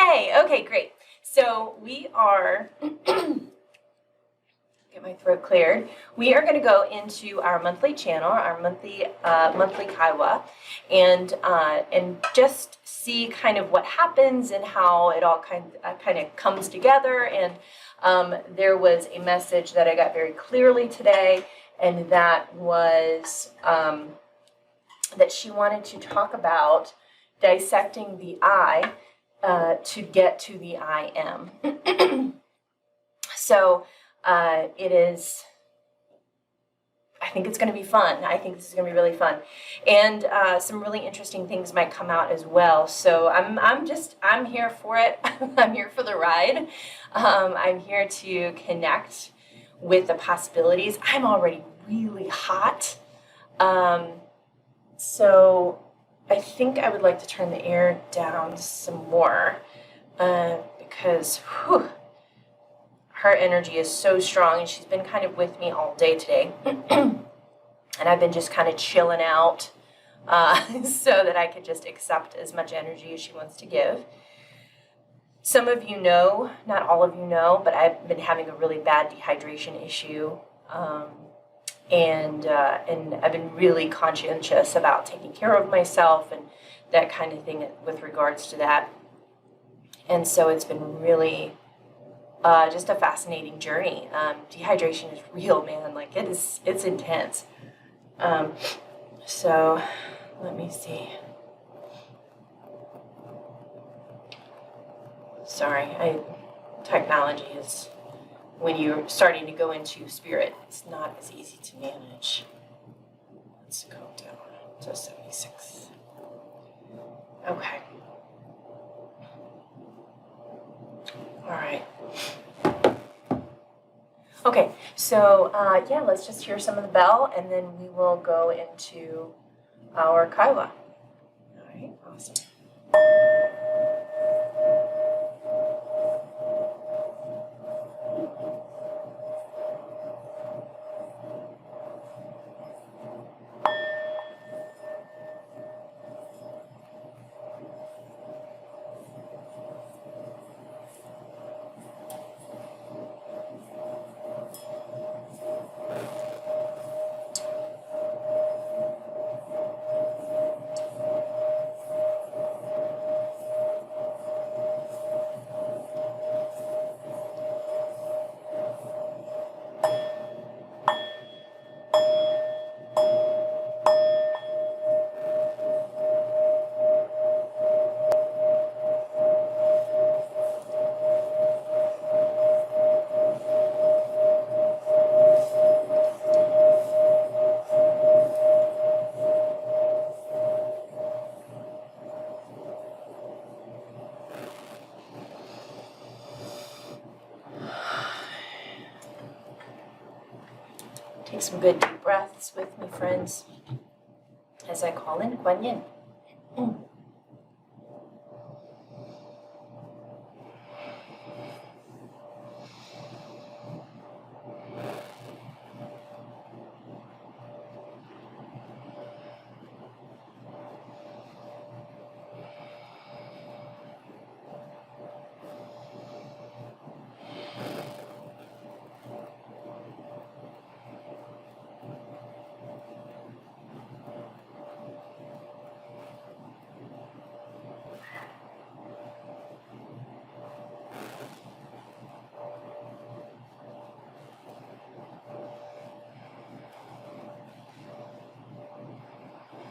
Yay! Okay, great. So we are, get my throat cleared. We are going to go into our monthly channel, our monthly Kyra, and just see kind of what happens and how it all kind of comes together. And there was a message that I got very clearly today, and that was that she wanted to talk about dissecting the I to get to the I am. So it is, I think it's going to be fun. I think this is going to be really fun. And some really interesting things might come out as well. So I'm here for it. I'm here for the ride. I'm here to connect with the possibilities. I'm already really hot. So I think I would like to turn the air down some more because her energy is so strong, and she's been kind of with me all day today. And I've been just kind of chilling out so that I could just accept as much energy as she wants to give. Some of you know, not all of you know, but I've been having a really bad dehydration issue. And I've been really conscientious about taking care of myself and that kind of thing with regards to that. And so it's been really just a fascinating journey. Dehydration is real, man. Like it's intense. So let me see. Sorry, technology is, when you're starting to go into spirit, it's not as easy to manage. Let's go down to 76. Okay. All right. Okay, so yeah, let's just hear some of the bell, and then we will go into our Kyra. All right, awesome. Take some good deep breaths with me, friends, as I call in KuanYin.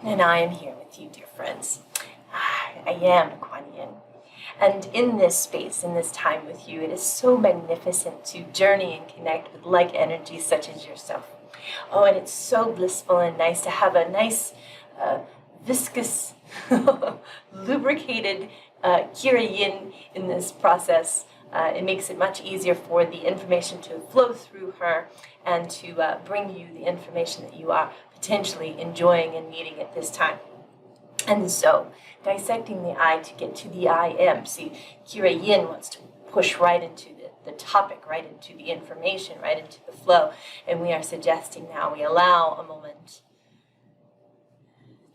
And I am here with you, dear friends. I am KuanYin. And in this space, in this time with you, it is so magnificent to journey and connect with like energies such as yourself. Oh, and it's so blissful and nice to have a nice, viscous, lubricated Kyra Yin in this process. It makes it much easier for the information to flow through her and to bring you the information that you are potentially enjoying and needing at this time. And so, dissecting the I to get to the I am. See, Kyra Yin wants to push right into the topic, right into the information, right into the flow. And we are suggesting now we allow a moment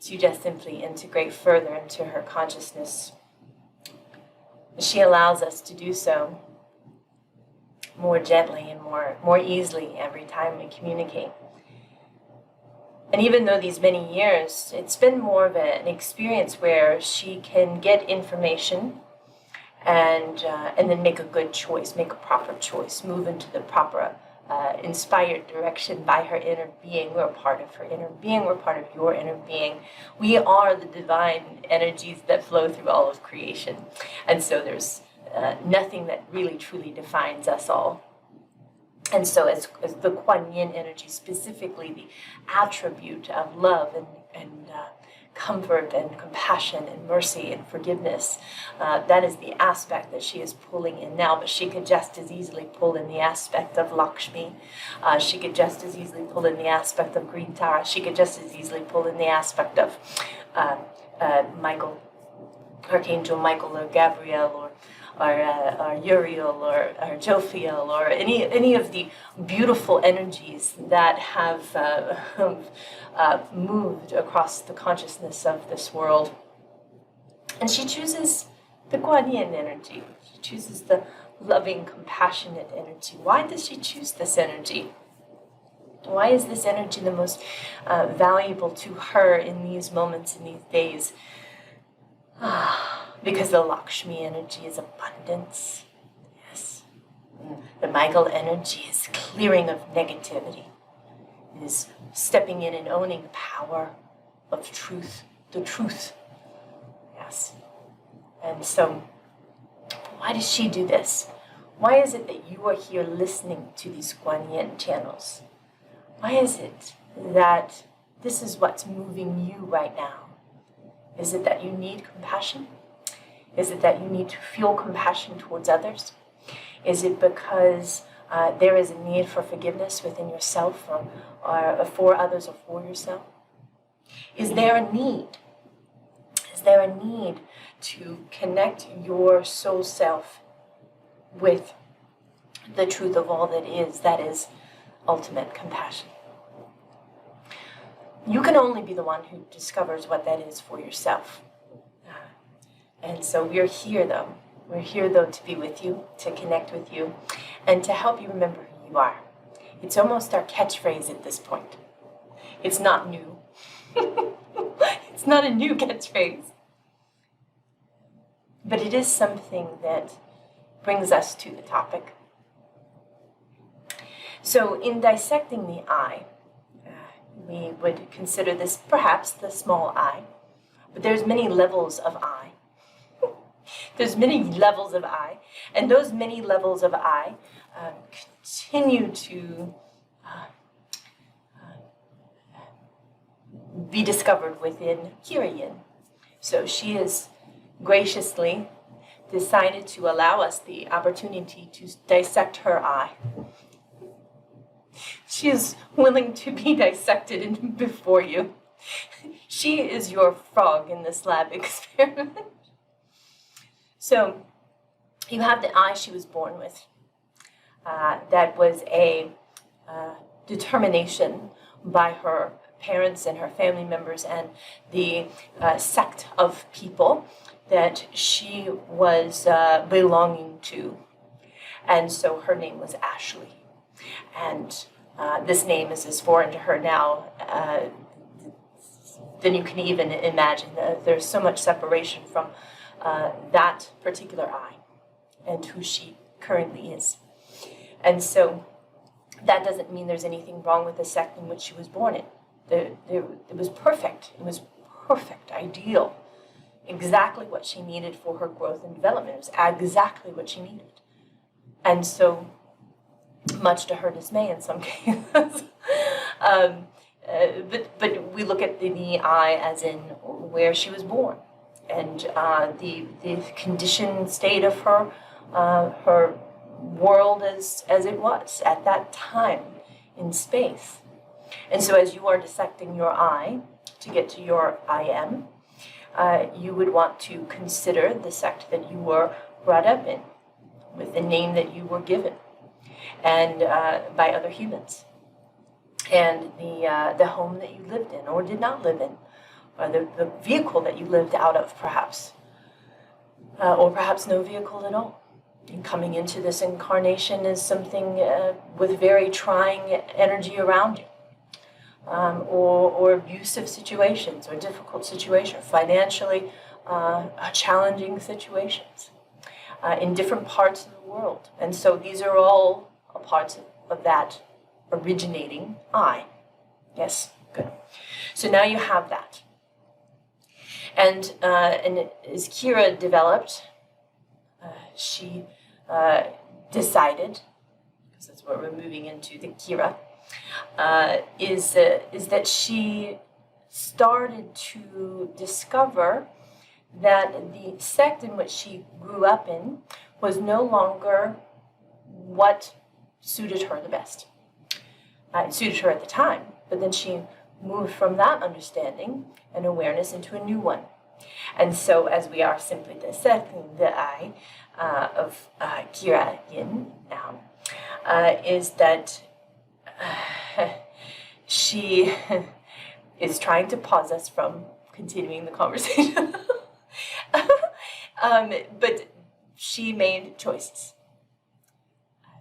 to just simply integrate further into her consciousness. She allows us to do so more gently and more easily every time we communicate. And even though these many years, it's been more of an experience where she can get information and then make a good choice, make a proper choice, move into the proper inspired direction by her inner being. We're a part of her inner being. We're part of your inner being. We are the divine energies that flow through all of creation. And so there's nothing that really truly defines us all. And so as the KuanYin energy, specifically the attribute of love and comfort and compassion and mercy and forgiveness, that is the aspect that she is pulling in now. But she could just as easily pull in the aspect of Lakshmi. She could just as easily pull in the aspect of Green Tara. She could just as easily pull in the aspect of Michael, Archangel Michael, or Gabriel, or Uriel, or Jophiel, or any of the beautiful energies that have moved across the consciousness of this world. And she chooses the KuanYin energy. She chooses the loving, compassionate energy. Why does she choose this energy? Why is this energy the most valuable to her in these moments, in these days? Because the Lakshmi energy is abundance. Yes. The Michael energy is clearing of negativity. It is stepping in and owning the power of truth, the truth. Yes. And so, why does she do this? Why is it that you are here listening to these KuanYin channels? Why is it that this is what's moving you right now? Is it that you need compassion? Is it that you need to feel compassion towards others? Is it because there is a need for forgiveness within yourself or for others or for yourself? Is there a need? Is there a need to connect your soul self with the truth of all that is ultimate compassion? You can only be the one who discovers what that is for yourself. And so we're here, though. We're here, though, to be with you, to connect with you, and to help you remember who you are. It's almost our catchphrase at this point. It's not new. It's not a new catchphrase. But it is something that brings us to the topic. So in dissecting the I, we would consider this perhaps the small I, but there's many levels of I. There's many levels of I, and those many levels of I continue to be discovered within Kyra Yin. So she has graciously decided to allow us the opportunity to dissect her I. She is willing to be dissected before you. She is your frog in this lab experiment. So, you have the I she was born with. That was a determination by her parents and her family members and the sect of people that she was belonging to. And so her name was Ashley. And this name is as foreign to her now than you can even imagine. There's so much separation from that particular I and who she currently is. And so that doesn't mean there's anything wrong with the sect in which she was born in. It was perfect. It was perfect, ideal. Exactly what she needed for her growth and development. It was exactly what she needed. And so, much to her dismay in some cases. But we look at the I as in where she was born. And the conditioned state of her world as it was at that time in space. And so as you are dissecting your I to get to your I am, you would want to consider the sect that you were brought up in, with the name that you were given, and by other humans, and the home that you lived in or did not live in, or the vehicle that you lived out of, perhaps. or perhaps no vehicle at all. And coming into this incarnation is something with very trying energy around you, or abusive situations, or difficult situations, financially challenging situations in different parts of the world. And so these are all parts of that originating I. Yes, good. So now you have that. And as Kyra developed, she decided, because that's what we're moving into, the Kyra, is that she started to discover that the sect in which she grew up in was no longer what suited her the best. It suited her at the time, but then she moved from that understanding and awareness into a new one. And so, as we are simply dissecting the I of Kyra Yin now, is that she is trying to pause us from continuing the conversation. But she made choices.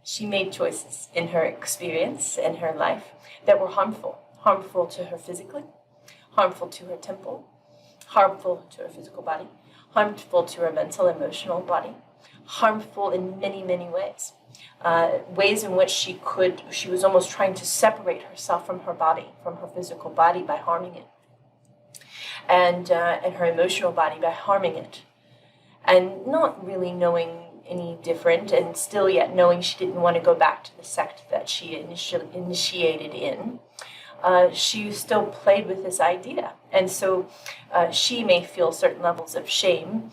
She made choices in her experience and her life that were harmful to her physically, harmful to her temple, harmful to her physical body, harmful to her mental, emotional body, harmful in many, many ways. Ways in which she was almost trying to separate herself from her body, from her physical body by harming it, and her emotional body by harming it, and not really knowing any different, and still yet knowing she didn't want to go back to the sect that she initiated in. She still played with this idea, and so she may feel certain levels of shame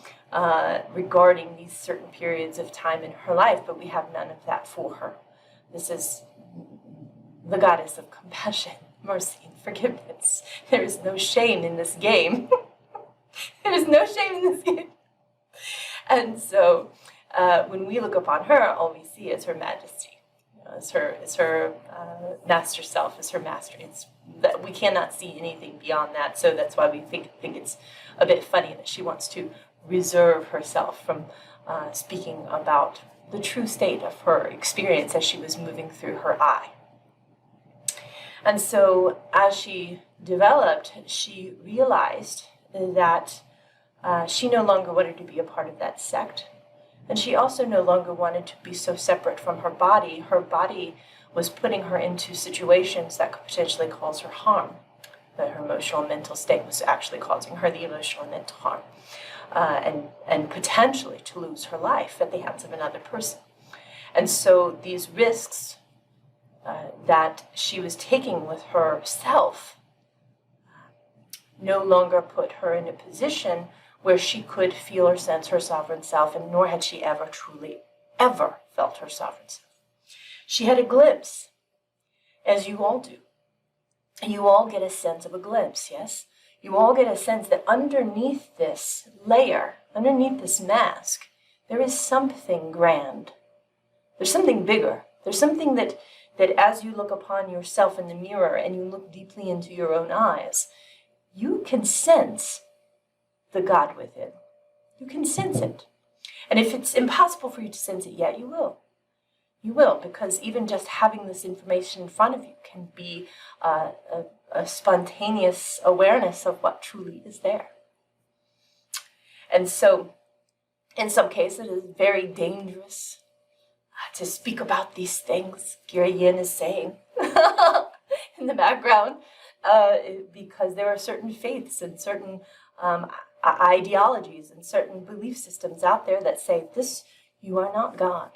regarding these certain periods of time in her life, but we have none of that for her. This is the goddess of compassion, mercy, and forgiveness. There is no shame in this game. There is no shame in this game. And so when we look upon her, all we see is her majesty, is her master self, is her master. It's that we cannot see anything beyond that. So that's why we think it's a bit funny that she wants to reserve herself from speaking about the true state of her experience as she was moving through her eye. And so as she developed, she realized that she no longer wanted to be a part of that sect. And she also no longer wanted to be so separate from her body. Her body was putting her into situations that could potentially cause her harm. That her emotional and mental state was actually causing her the emotional and mental harm. And potentially to lose her life at the hands of another person. And so these risks that she was taking with herself no longer put her in a position where she could feel or sense her sovereign self, and nor had she ever truly, ever felt her sovereign self. She had a glimpse, as you all do. You all get a sense of a glimpse, yes? You all get a sense that underneath this layer, underneath this mask, there is something grand. There's something bigger. There's something that as you look upon yourself in the mirror and you look deeply into your own eyes, you can sense the God within. You can sense it. And if it's impossible for you to sense it yet, you will. You will, because even just having this information in front of you can be a spontaneous awareness of what truly is there. And so, in some cases, it is very dangerous to speak about these things. Kyra Yin is saying in the background, because there are certain faiths and certain ideologies and certain belief systems out there that say, this, you are not God.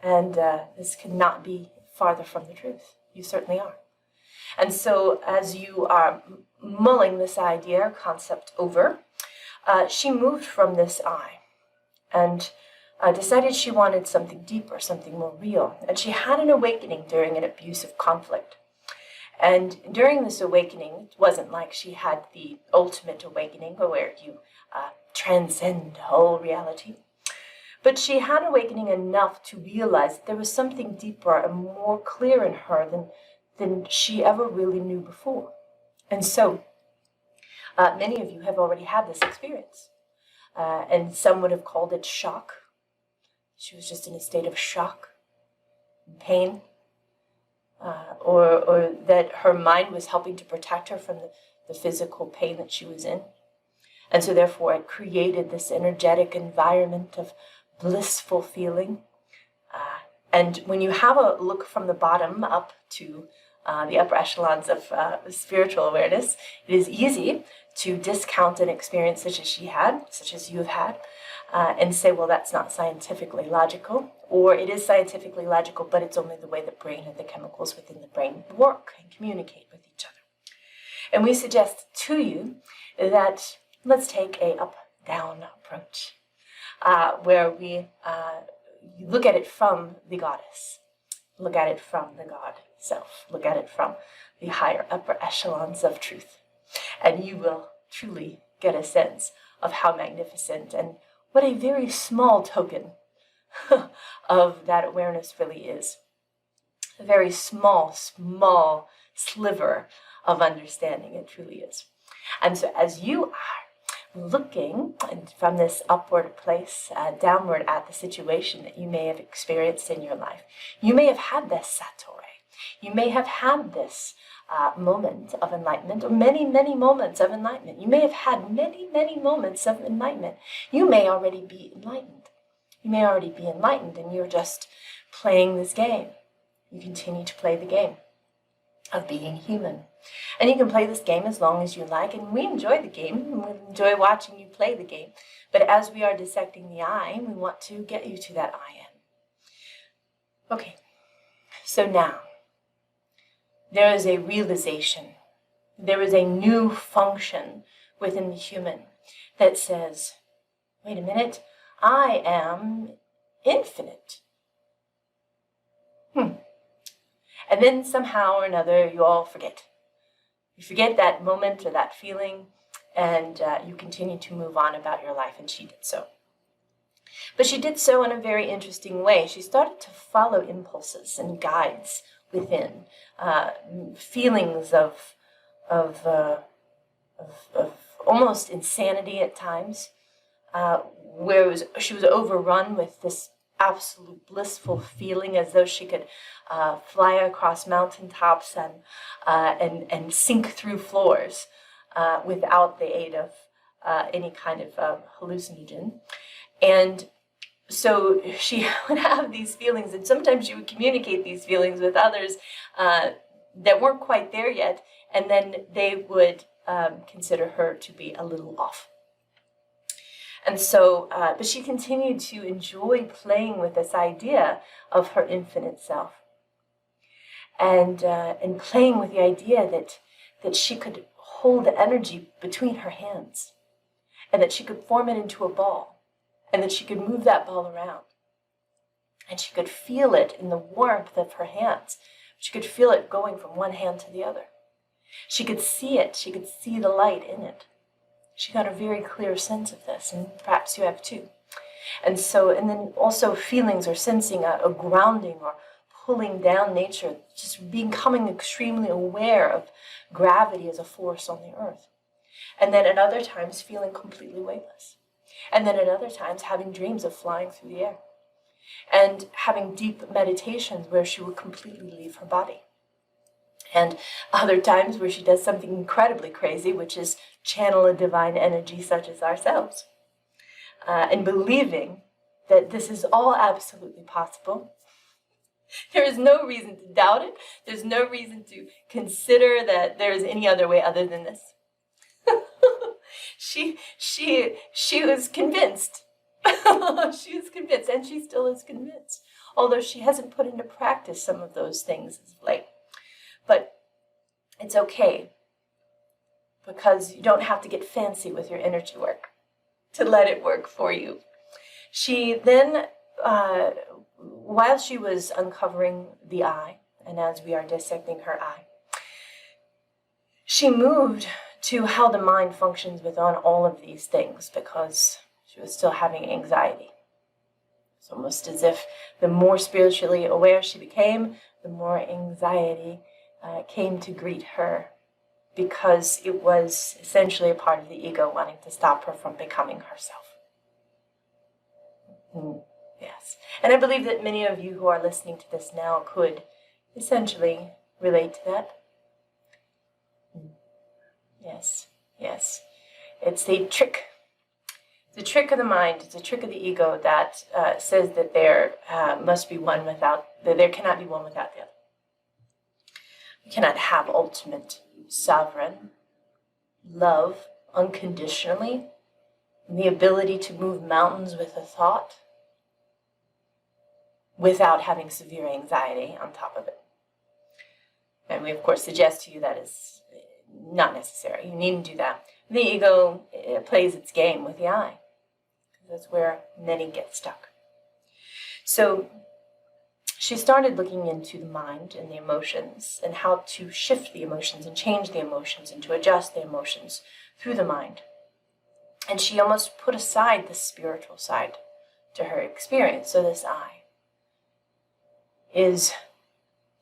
And this cannot be farther from the truth. You certainly are. And so as you are mulling this idea or concept over, she moved from this I and decided she wanted something deeper, something more real. And she had an awakening during an abusive conflict. And during this awakening, it wasn't like she had the ultimate awakening where you transcend whole reality. But she had awakening enough to realize that there was something deeper and more clear in her than she ever really knew before. And so many of you have already had this experience. and some would have called it shock. She was just in a state of shock, pain, or that her mind was helping to protect her from the physical pain that she was in. And so therefore it created this energetic environment of blissful feeling. And when you have a look from the bottom up to the upper echelons of spiritual awareness, it is easy to discount an experience such as she had, such as you have had, and say, well, that's not scientifically logical, or it is scientifically logical, but it's only the way the brain and the chemicals within the brain work and communicate with each other. And we suggest to you that let's take a up-down approach, where we look at it from the goddess, look at it from the God self, look at it from the higher upper echelons of truth. And you will truly get a sense of how magnificent and what a very small token of that awareness really is. A very small sliver of understanding it truly is. And so as you are looking from this upward place, downward at the situation that you may have experienced in your life, you may have had this satori. You may have had this moment of enlightenment, or many, many moments of enlightenment. You may have had many, many moments of enlightenment. You may already be enlightened. You may already be enlightened, and you're just playing this game. You continue to play the game of being human. And you can play this game as long as you like, and we enjoy the game, and we enjoy watching you play the game. But as we are dissecting the I, we want to get you to that I am. Okay, so now, there is a realization, there is a new function within the human that says, wait a minute, I am infinite. And then somehow or another, you all forget. You forget that moment or that feeling, and you continue to move on about your life, and she did so. But she did so in a very interesting way. She started to follow impulses and guides within, feelings of almost insanity at times, where she was overrun with this absolute blissful feeling, as though she could fly across mountaintops and sink through floors without the aid of any kind of hallucinogen. And so she would have these feelings, and sometimes she would communicate these feelings with others that weren't quite there yet, and then they would consider her to be a little off. And so, but she continued to enjoy playing with this idea of her infinite self, and playing with the idea that she could hold the energy between her hands, and that she could form it into a ball. And that she could move that ball around. And she could feel it in the warmth of her hands. She could feel it going from one hand to the other. She could see it. She could see the light in it. She got a very clear sense of this, and perhaps you have too. And then also feelings or sensing a grounding or pulling down nature, just becoming extremely aware of gravity as a force on the earth. And then at other times feeling completely weightless. And then at other times having dreams of flying through the air. And having deep meditations where she would completely leave her body. And other times where she does something incredibly crazy, which is channel a divine energy such as ourselves. And believing that this is all absolutely possible. There is no reason to doubt it. There's no reason to consider that there is any other way other than this. She was convinced. She was convinced, and she still is convinced. Although she hasn't put into practice some of those things as of late. But it's okay, because you don't have to get fancy with your energy work to let it work for you. She then, while she was uncovering the I, and as we are dissecting her I, she moved to how the mind functions within all of these things, because she was still having anxiety. It's almost as if the more spiritually aware she became, the more anxiety came to greet her, because it was essentially a part of the ego wanting to stop her from becoming herself. Yes. And I believe that many of you who are listening to this now could essentially relate to that. Yes, yes. It's the trick of the mind, it's a trick of the ego that says that there must be one without, that there cannot be one without the other. We cannot have ultimate, sovereign love unconditionally, and the ability to move mountains with a thought without having severe anxiety on top of it. And we, of course, suggest to you that is not necessary. You needn't do that. The ego plays its game with the I. That's where many get stuck. So she started looking into the mind and the emotions and how to shift the emotions and change the emotions and to adjust the emotions through the mind. And she almost put aside the spiritual side to her experience. So this I is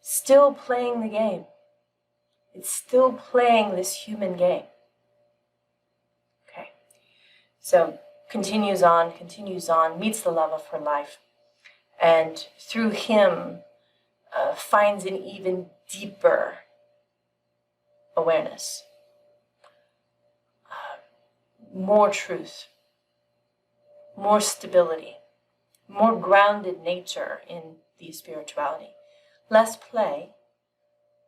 still playing the game. It's still playing this human game. Okay. So continues on, meets the love of her life, and through him finds an even deeper awareness, more truth, more stability, more grounded nature in the spirituality. Less play,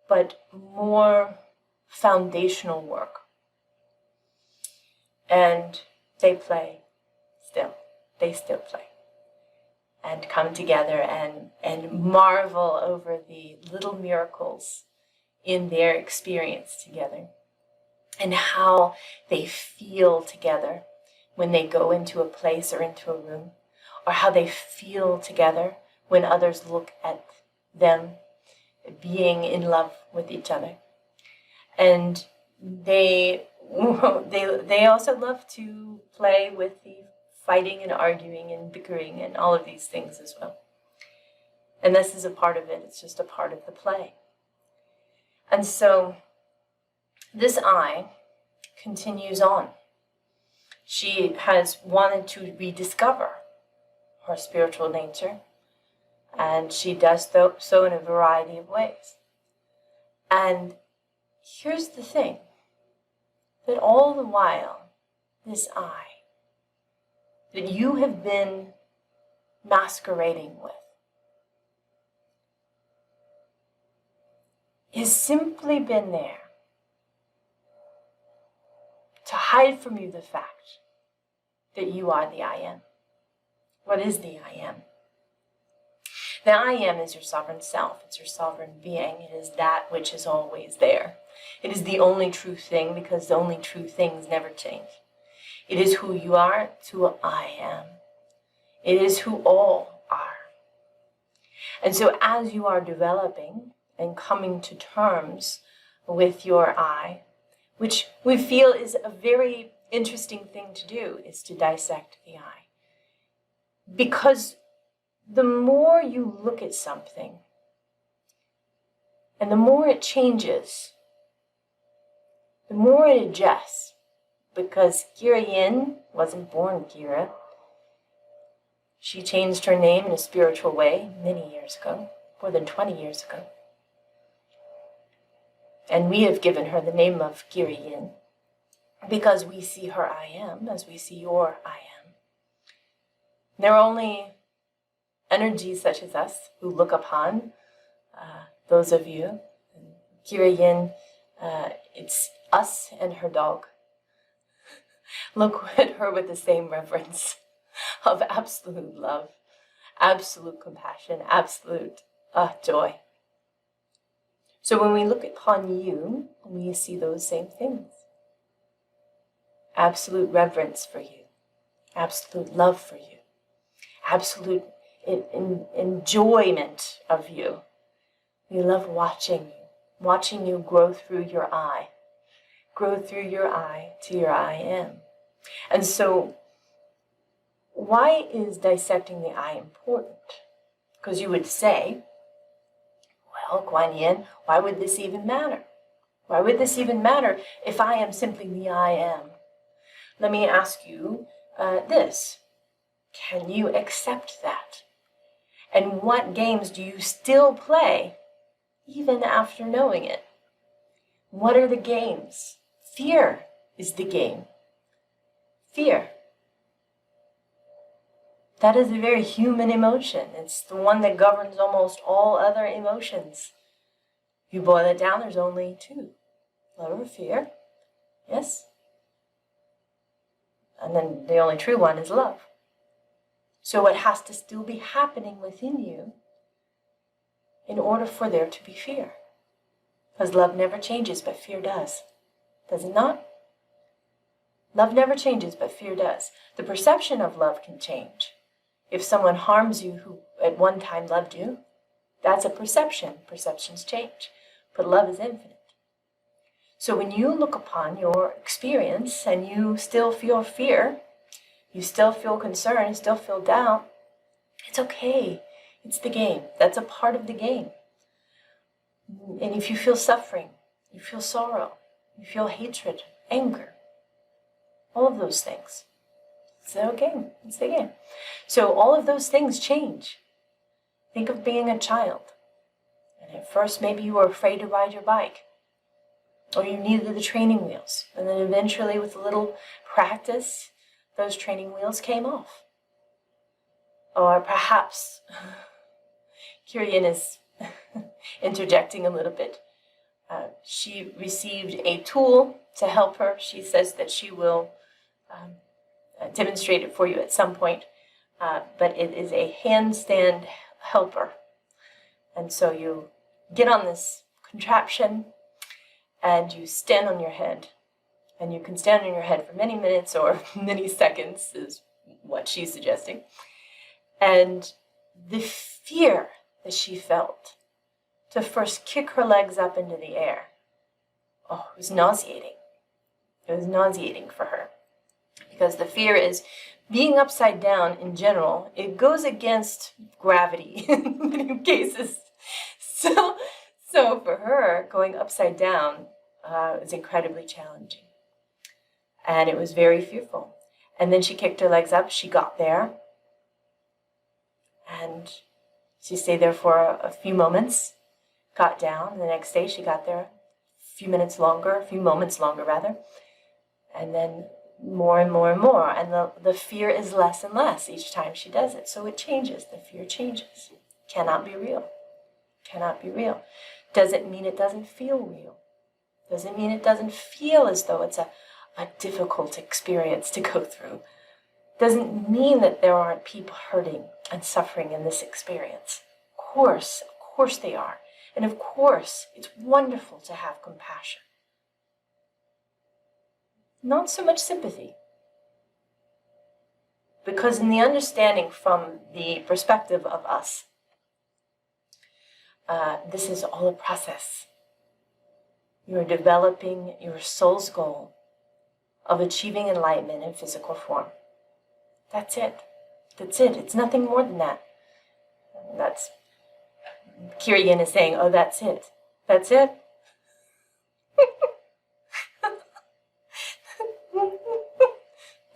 but more foundational work. And they play still. They still play. And come together and marvel over the little miracles in their experience together. And how they feel together when they go into a place or into a room. Or how they feel together when others look at them being in love with each other. And they also love to play with the fighting and arguing and bickering and all of these things as well. And this is a part of it. It's just a part of the play. And so this I continues on. She has wanted to rediscover her spiritual nature, and she does so in a variety of ways. And here's the thing, that all the while, this I, that you have been masquerading with, has simply been there to hide from you the fact that you are the I am. What is the I am? The I am is your sovereign self. It's your sovereign being. It is that which is always there. It is the only true thing, because the only true things never change. It is who you are, it's who I am. It is who all are. And so as you are developing and coming to terms with your I, which we feel is a very interesting thing to do, is to dissect the I. Because the more you look at something, and the more it changes, the more it adjusts. Because Kyra Yin wasn't born Kyra. She changed her name in a spiritual way many years ago, more than 20 years ago. And we have given her the name of Kyra Yin because we see her I am as we see your I am. There are only energies such as us who look upon those of you. Kyra Yin, it's us and her dog. Look at her with the same reverence of absolute love, absolute compassion, absolute joy. So when we look upon you, we see those same things. Absolute reverence for you, absolute love for you, absolute enjoyment of you. We love watching you grow through your I, grow through your I to your I am. And so, why is dissecting the I important? Because you would say, well, KuanYin, why would this even matter? Why would this even matter if I am simply the I am? Let me ask you this. Can you accept that? And what games do you still play even after knowing it? What are the games? Fear is the game. Fear. That is a very human emotion. It's the one that governs almost all other emotions. If you boil it down, there's only two. Love or fear. Yes? And then the only true one is love. So it has to still be happening within you in order for there to be fear. Because love never changes, but fear does. Does it not? Love never changes, but fear does. The perception of love can change. If someone harms you who at one time loved you, that's a perception. Perceptions change. But love is infinite. So when you look upon your experience and you still feel fear, you still feel concern, you still feel doubt, it's okay. It's the game. That's a part of the game. And if you feel suffering, you feel sorrow, you feel hatred, anger, all of those things, it's the game. It's the game. So all of those things change. Think of being a child. And at first maybe you were afraid to ride your bike, or you needed the training wheels. And then eventually with a little practice, those training wheels came off. Or perhaps Kyra Yin is interjecting a little bit. She received a tool to help her. She says that she will demonstrate it for you at some point. But it is a handstand helper. And so you get on this contraption and you stand on your head. And you can stand on your head for many minutes or many seconds is what she's suggesting. And the fear that she felt to first kick her legs up into the air, oh, it was nauseating. It was nauseating for her. Because the fear is being upside down in general. It goes against gravity in many cases. So for her, going upside down is incredibly challenging. And it was very fearful. And then she kicked her legs up. She got there. And she stayed there for a few moments, got down. And the next day she got there a few moments longer rather. And then more and more and more. And the fear is less and less each time she does it. So it changes. The fear changes. Cannot be real. Cannot be real. Doesn't mean it doesn't feel real. Doesn't mean it doesn't feel as though it's a difficult experience to go through. Doesn't mean that there aren't people hurting and suffering in this experience. Of course they are. And of course, it's wonderful to have compassion. Not so much sympathy. Because in the understanding from the perspective of us, this is all a process. You are developing your soul's goal of achieving enlightenment in physical form. That's it. That's it. It's nothing more than that. That's Kyra Yin is saying, oh, that's it. That's it.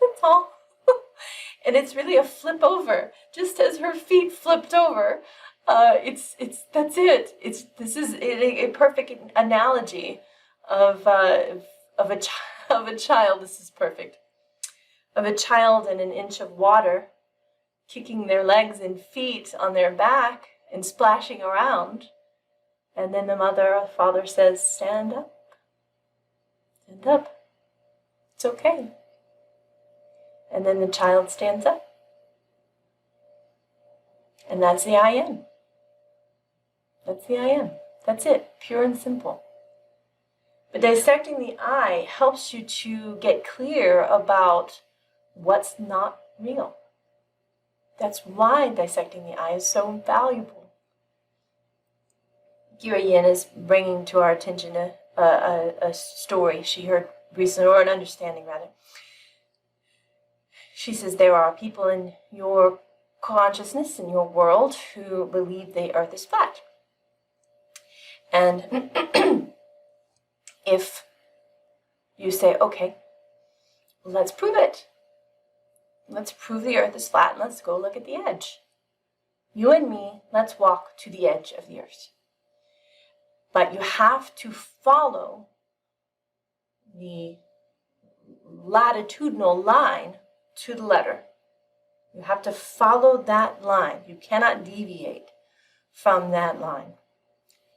That's all. And it's really a flip over. Just as her feet flipped over, that's it. This is a perfect analogy of a child. This is perfect. Of a child in an inch of water, kicking their legs and feet on their back and splashing around. And then the mother or father says, stand up. Stand up. It's okay. And then the child stands up. And that's the I am. That's the I am. That's it. Pure and simple. But dissecting the I helps you to get clear about what's not real. That's why dissecting the I is so valuable. Kyra Yin is bringing to our attention a story she heard recently, or an understanding rather. She says there are people in your consciousness, in your world, who believe the earth is flat. And if you say, okay, let's prove it. let's prove the earth is flat and let's go look at the edge. You and me, let's walk to the edge of the earth. But you have to follow the latitudinal line to the letter. You have to follow that line. You cannot deviate from that line.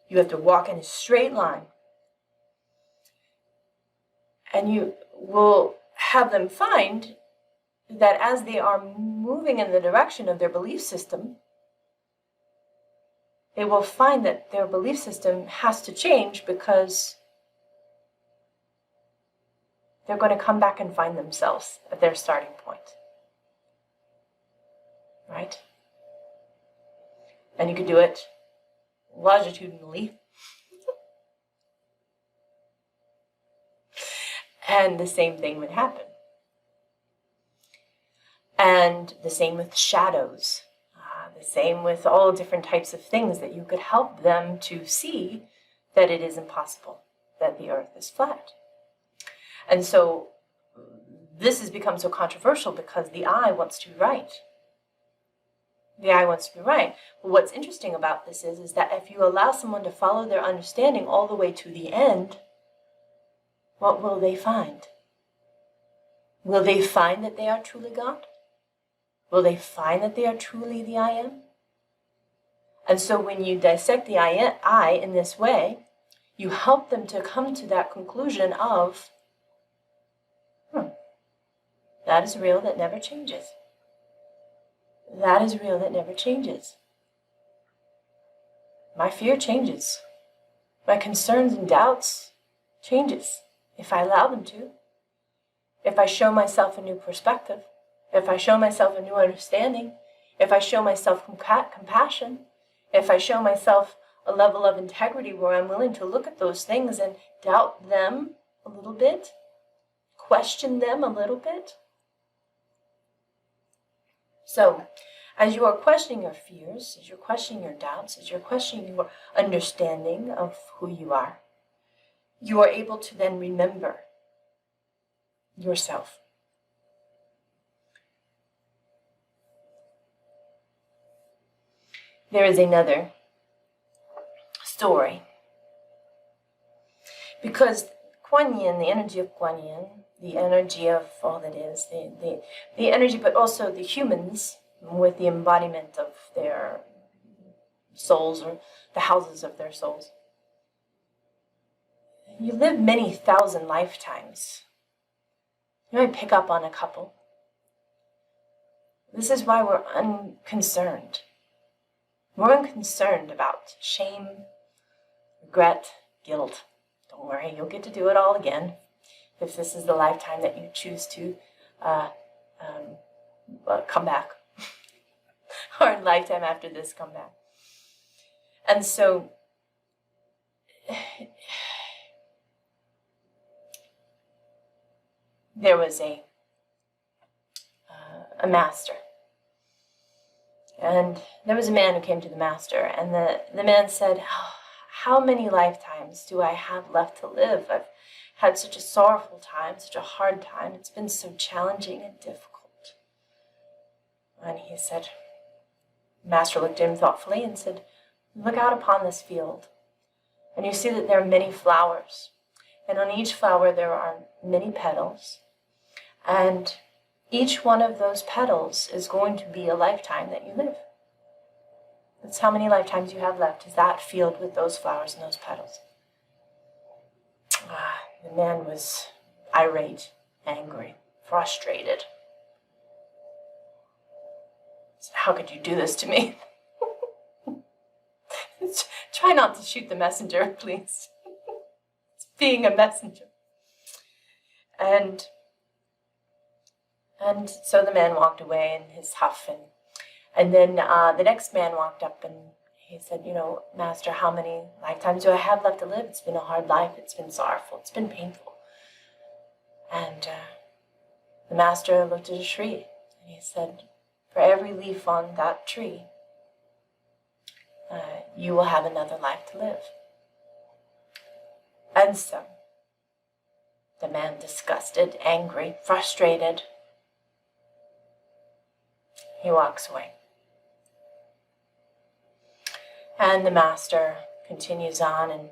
You have to walk in a straight line. And you will have them find that as they are moving in the direction of their belief system, they will find that their belief system has to change because they're going to come back and find themselves at their starting point. Right? And you could do it longitudinally. And the same thing would happen. And the same with shadows. The same with all different types of things that you could help them to see that it is impossible, that the earth is flat. And so this has become so controversial because the I wants to be right. The I wants to be right. But what's interesting about this is that if you allow someone to follow their understanding all the way to the end, what will they find? Will they find that they are truly God? Will they find that they are truly the I am? And so when you dissect the I in this way, you help them to come to that conclusion of, that is real, that never changes. That is real, that never changes. My fear changes. My concerns and doubts changes if I allow them to. If I show myself a new perspective, if I show myself a new understanding, if I show myself compassion, if I show myself a level of integrity where I'm willing to look at those things and doubt them a little bit, question them a little bit. So, as you are questioning your fears, as you're questioning your doubts, as you're questioning your understanding of who you are able to then remember yourself. There is another story. Because KuanYin, the energy of KuanYin, the energy of all that is, the energy, but also the humans with the embodiment of their souls or the houses of their souls. You live many thousand lifetimes. You might pick up on a couple. This is why we're unconcerned. We're unconcerned about shame, regret, guilt. Don't worry, you'll get to do it all again if this is the lifetime that you choose to come back. Or a lifetime after this, come back. And so, there was a master. And there was a man who came to the master, and the man said, how many lifetimes do I have left to live? I've had such a sorrowful time, such a hard time. It's been so challenging and difficult. And he said, the master looked at him thoughtfully and said, look out upon this field, and you see that there are many flowers. And on each flower there are many petals. And each one of those petals is going to be a lifetime that you live. That's how many lifetimes you have left, is that field with those flowers and those petals. The man was irate, angry, frustrated. He said, how could you do this to me? Try not to shoot the messenger, please. It's being a messenger. And so the man walked away in his huff, and then the next man walked up and he said, Master, how many lifetimes do I have left to live? It's been a hard life, it's been sorrowful, it's been painful. And the master looked at a tree and he said, for every leaf on that tree, you will have another life to live. And so, the man, disgusted, angry, frustrated, He walks away. And the master continues on, and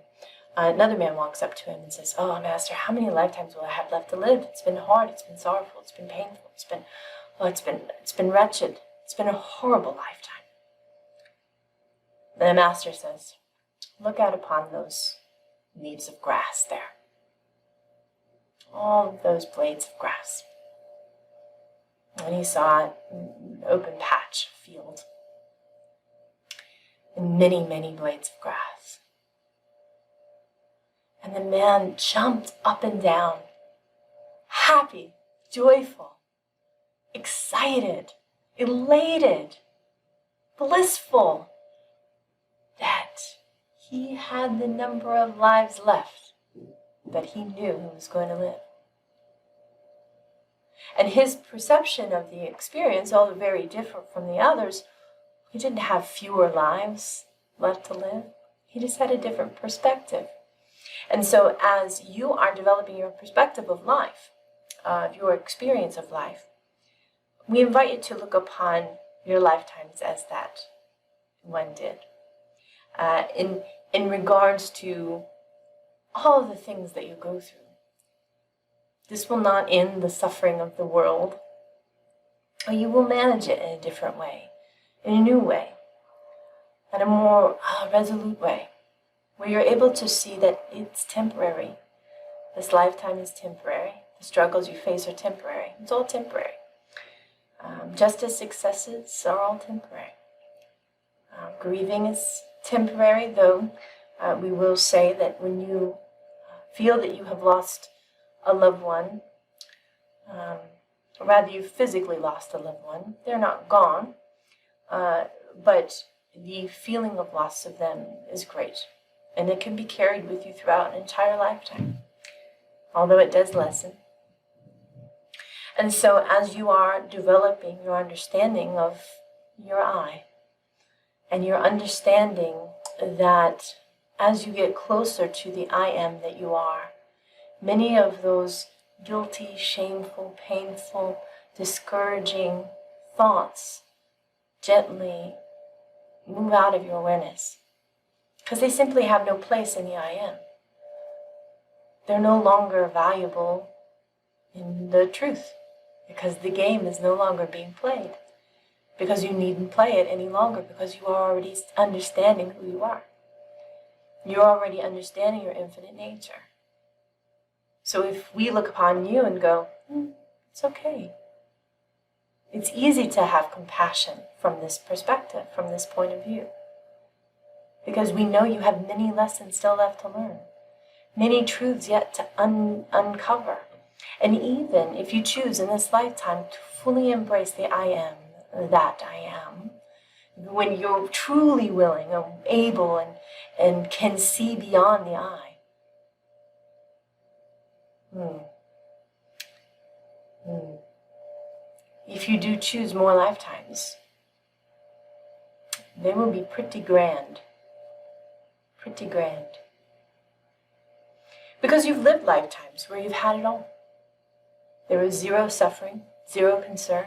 another man walks up to him and says, "Oh, master, how many lifetimes will I have left to live? It's been hard, it's been sorrowful, it's been painful, it's been wretched. It's been a horrible lifetime." The master says, "Look out upon those leaves of grass there. All of those blades of grass." And he saw an open patch, field, and many, many blades of grass. And the man jumped up and down, happy, joyful, excited, elated, blissful, that he had the number of lives left that he knew he was going to live. And his perception of the experience, although very different from the others, he didn't have fewer lives left to live. He just had a different perspective. And so as you are developing your perspective of life, of your experience of life, we invite you to look upon your lifetimes as that one did. In regards to all of the things that you go through. This will not end the suffering of the world, or you will manage it in a different way, in a new way, in a more resolute way, where you're able to see that it's temporary. This lifetime is temporary. The struggles you face are temporary. It's all temporary. Just as successes are all temporary. Grieving is temporary, though we will say that when you feel that you have lost a loved one, or rather you've physically lost a loved one, they're not gone, but the feeling of loss of them is great, and it can be carried with you throughout an entire lifetime, although it does lessen. And so as you are developing your understanding of your I, and your understanding that as you get closer to the I am that you are, many of those guilty, shameful, painful, discouraging thoughts gently move out of your awareness, because they simply have no place in the I am. They're no longer valuable in the truth, because the game is no longer being played, because you needn't play it any longer, because you are already understanding who you are. You're already understanding your infinite nature. So if we look upon you and go, it's okay. It's easy to have compassion from this perspective, from this point of view. Because we know you have many lessons still left to learn. Many truths yet to uncover. And even if you choose in this lifetime to fully embrace the I am, that I am, when you're truly willing and able and can see beyond the I, if you do choose more lifetimes, they will be pretty grand. Pretty grand. Because you've lived lifetimes where you've had it all. There was zero suffering, zero concern.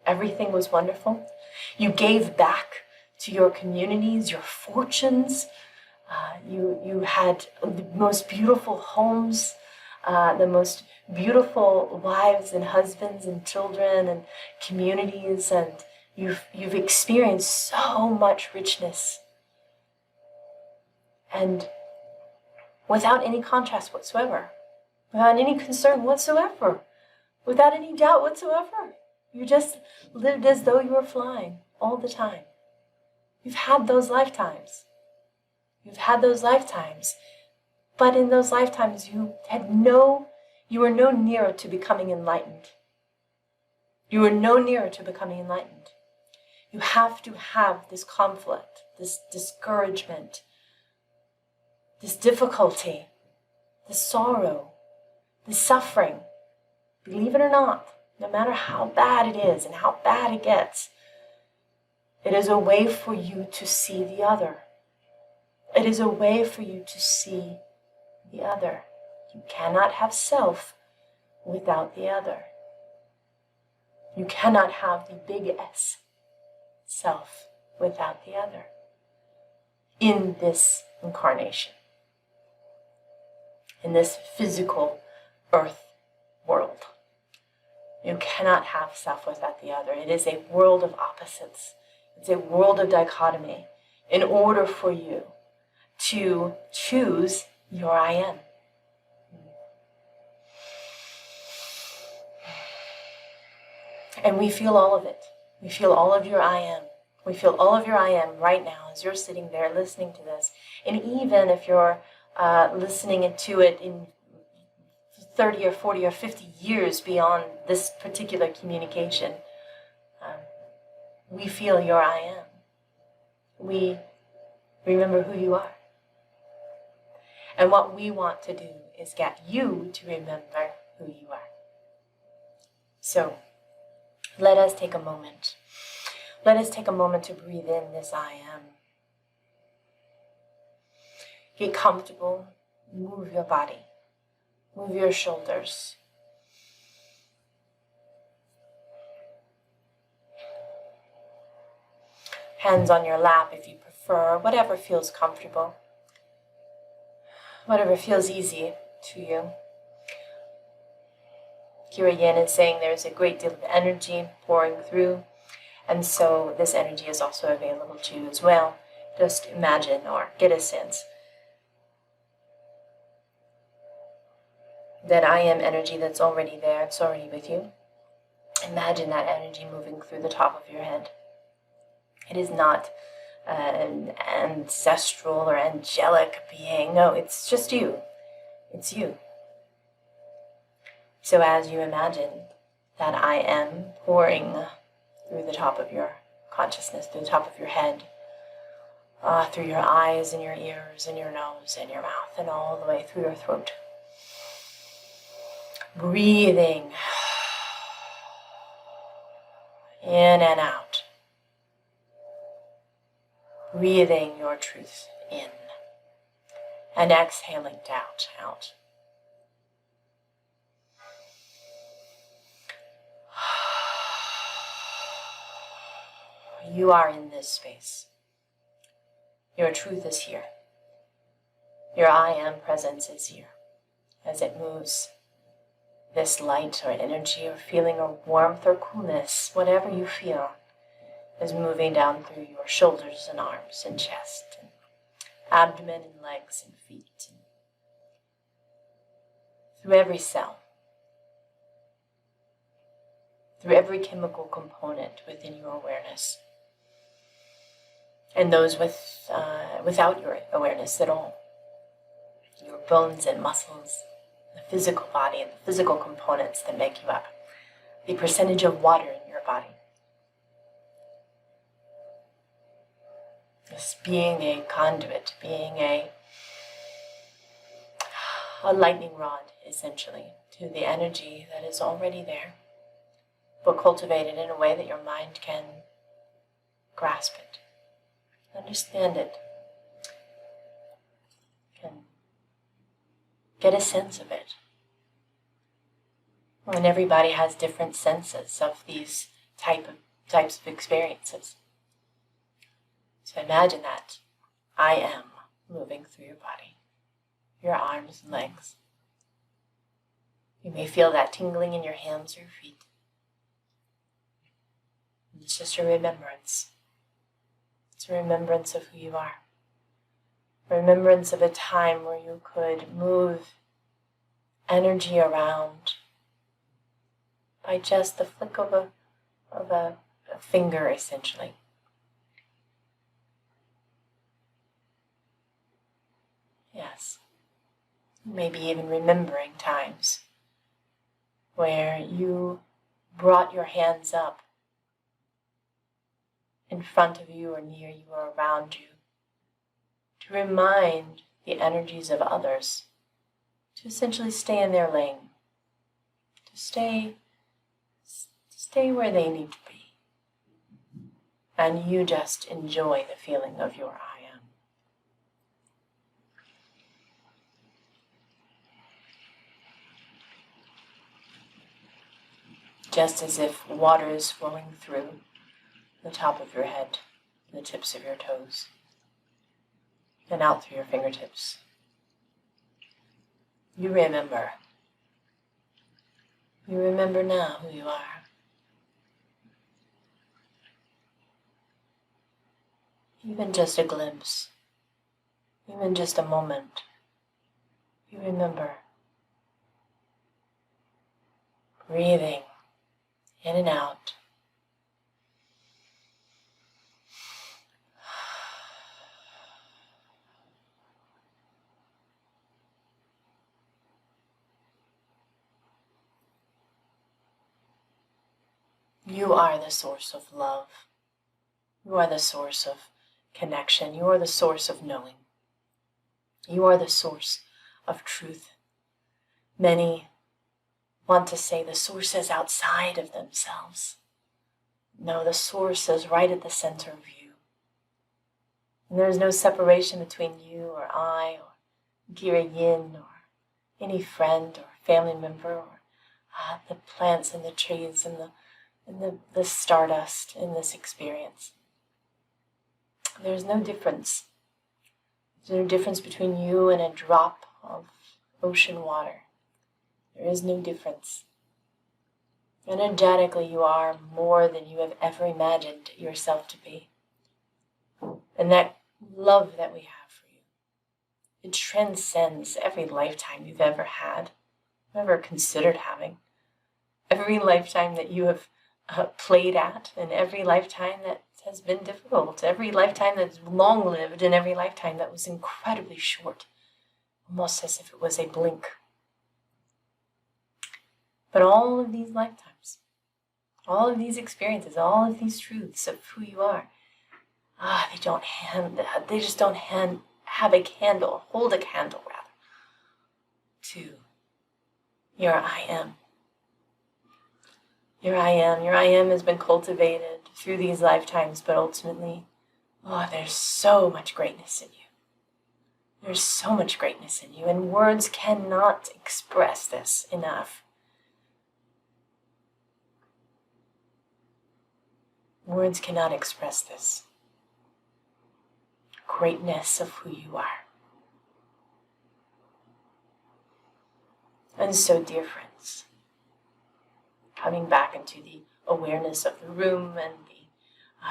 Everything was wonderful. You gave back to your communities, your fortunes. You had the most beautiful homes, the most beautiful wives and husbands and children and communities, and you've experienced so much richness. And without any contrast whatsoever, without any concern whatsoever, without any doubt whatsoever. You just lived as though you were flying all the time. You've had those lifetimes. You've had those lifetimes. But in those lifetimes, you were no nearer to becoming enlightened. You were no nearer to becoming enlightened. You have to have this conflict, this discouragement, this difficulty, this sorrow, this suffering. Believe it or not, no matter how bad it is and how bad it gets, it is a way for you to see the other. It is a way for you to see the other. You cannot have self without the other. You cannot have the big S, self, without the other in this incarnation, in this physical earth world. You cannot have self without the other. It is a world of opposites. It's a world of dichotomy. In order for you to choose your I am. And we feel all of it. We feel all of your I am. We feel all of your I am right now as you're sitting there listening to this. And even if you're listening to it in 30 or 40 or 50 years beyond this particular communication, we feel your I am. We remember who you are. And what we want to do is get you to remember who you are. So, let us take a moment. Let us take a moment to breathe in this I am. Get comfortable. Move your body. Move your shoulders. Hands on your lap if you prefer, whatever feels comfortable. Whatever feels easy to you. Kyra Yin is saying there's a great deal of energy pouring through, and so this energy is also available to you as well. Just imagine or get a sense that I am energy that's already there, it's already with you. Imagine that energy moving through the top of your head. It is not an ancestral or angelic being. No, it's just you. It's you. So as you imagine that I am pouring through the top of your consciousness, through the top of your head, through your eyes and your ears and your nose and your mouth and all the way through your throat. Breathing in and out. Breathing your truth in and exhaling doubt out. You are in this space. Your truth is here. Your I am presence is here. As it moves, this light or energy or feeling or warmth or coolness, whatever you feel, is moving down through your shoulders and arms and chest and abdomen and legs and feet, and through every cell, through every chemical component within your awareness, and those without your awareness at all, your bones and muscles, the physical body and the physical components that make you up, the percentage of water in your body. This being a conduit, being a lightning rod, essentially, to the energy that is already there, but cultivated in a way that your mind can grasp it, understand it, can get a sense of it. And everybody has different senses of these types of experiences. So imagine that I am moving through your body, your arms and legs. You may feel that tingling in your hands or your feet. It's just a remembrance. It's a remembrance of who you are. A remembrance of a time where you could move energy around by just the flick of a finger, essentially. Yes. Maybe even remembering times where you brought your hands up in front of you or near you or around you to remind the energies of others to essentially stay in their lane, to stay where they need to be. And you just enjoy the feeling of your I am. just as if water is flowing through the top of your head, the tips of your toes, and out through your fingertips. You remember. You remember now who you are. Even just a glimpse, even just a moment, you remember. Breathing in and out. You are the source of love. You are the source of connection. You are the source of knowing. You are the source of truth. Many want to say the source is outside of themselves. No, the source is right at the center of you. And there is no separation between you or I or Kyra Yin or any friend or family member or the plants and the trees and the stardust in this experience. There's no difference. There's no difference between you and a drop of ocean water. There is no difference. Energetically, you are more than you have ever imagined yourself to be. And that love that we have for you, it transcends every lifetime you've ever had, ever considered having. Every lifetime that you have played at, and every lifetime that has been difficult, every lifetime that's long-lived, and every lifetime that was incredibly short, almost as if it was a blink. But all of these lifetimes, all of these experiences, all of these truths of who you are, they just don't have a candle, hold a candle rather, to your I am. Your I am has been cultivated through these lifetimes, but ultimately, there's so much greatness in you. There's so much greatness in you, and words cannot express this enough. Words cannot express this greatness of who you are. And so, dear friends, coming back into the awareness of the room and the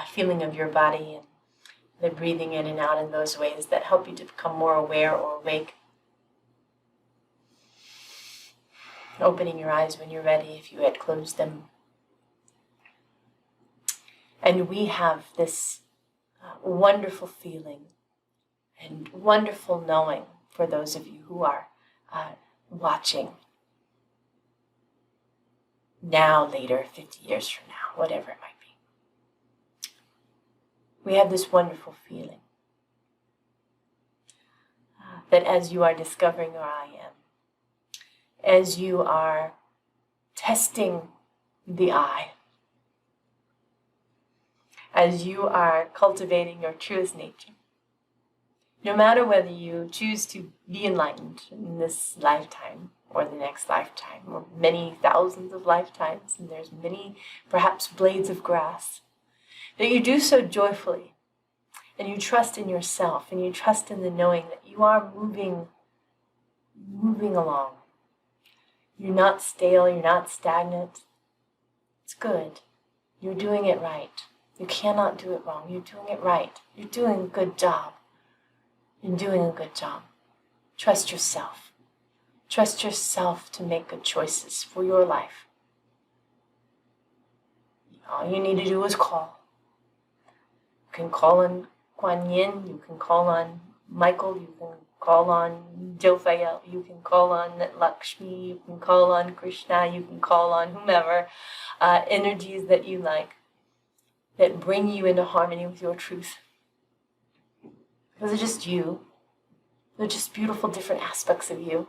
feeling of your body and the breathing in and out in those ways that help you to become more aware or awake. Opening your eyes when you're ready if you had closed them. And we have this wonderful feeling and wonderful knowing for those of you who are watching now, later, 50 years from now, whatever it might be. We have this wonderful feeling that as you are discovering your I am, as you are testing the I, as you are cultivating your truest nature, no matter whether you choose to be enlightened in this lifetime or the next lifetime, or many thousands of lifetimes, and there's many, perhaps, blades of grass, that you do so joyfully, and you trust in yourself, and you trust in the knowing that you are moving along. You're not stale, you're not stagnant. It's good. You're doing it right. You cannot do it wrong. You're doing it right. You're doing a good job. You're doing a good job. Trust yourself. Trust yourself to make good choices for your life. All you need to do is call. You can call on KuanYin, you can call on Michael, you can call on Jophael, you can call on Lakshmi, you can call on Krishna, you can call on whomever, energies that you like, that bring you into harmony with your truth. Because they're just you. They're just beautiful different aspects of you.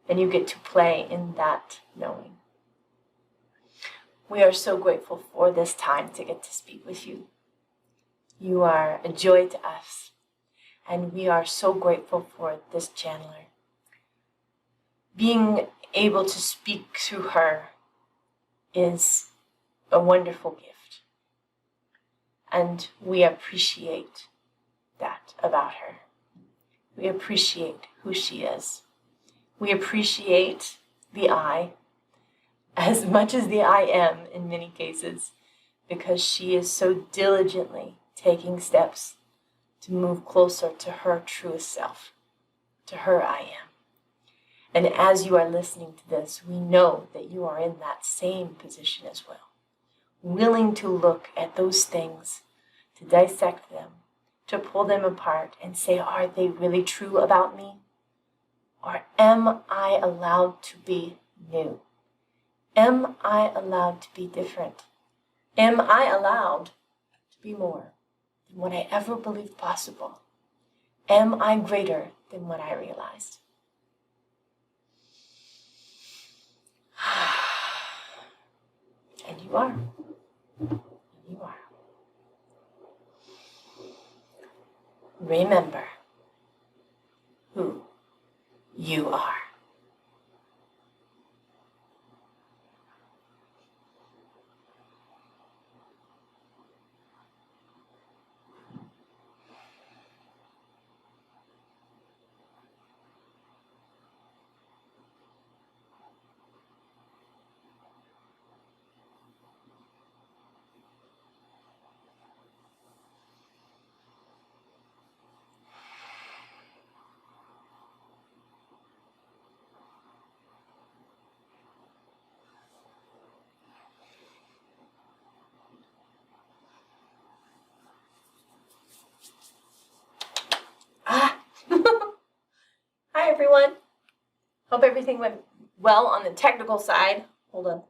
And you get to play in that knowing. We are so grateful for this time to get to speak with you. You are a joy to us. And we are so grateful for this channeler. Being able to speak through her is a wonderful gift. And we appreciate that about her. We appreciate who she is. We appreciate the I as much as the I am in many cases, because she is so diligently taking steps to move closer to her truest self, to her I am. And as you are listening to this, we know that you are in that same position as well, willing to look at those things, to dissect them, to pull them apart and say, are they really true about me? Or am I allowed to be new? Am I allowed to be different? Am I allowed to be more than what I ever believed possible? Am I greater than what I realized? And you are. You are. Remember who you are. Hi, everyone. Hope everything went well on the technical side. Hold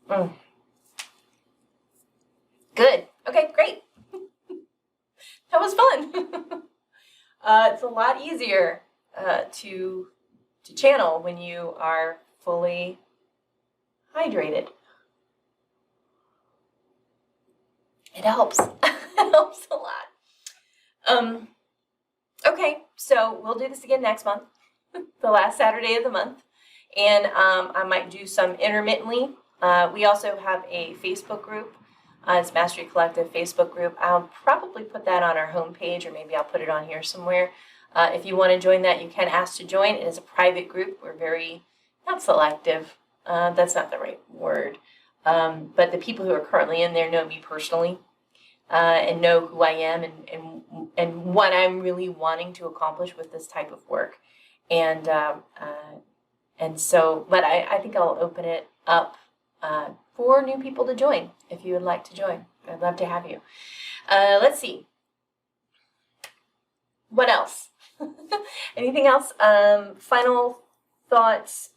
on. Good. Okay, great. That was fun. It's a lot easier to channel when you are fully hydrated. It helps. It helps a lot. Okay, so we'll do this again next month, the last Saturday of the month, and I might do some intermittently. We also have a Facebook group. It's Mastery Collective Facebook group. I'll probably put that on our homepage, or maybe I'll put it on here somewhere. If you want to join that, you can ask to join. It is a private group. We're very, not selective. That's not the right word. But the people who are currently in there know me personally and know who I am and what I'm really wanting to accomplish with this type of work. And so, but I think I'll open it up for new people to join if you would like to join. I'd love to have you. Let's see. What else? Anything else? Final thoughts?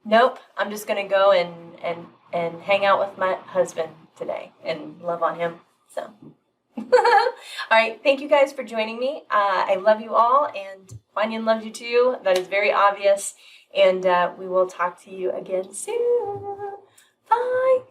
Nope. I'm just going to go and hang out with my husband today and love on him. So, all right. Thank you guys for joining me. I love you all, and KuanYin loves you too. That is very obvious. And we will talk to you again soon. Bye.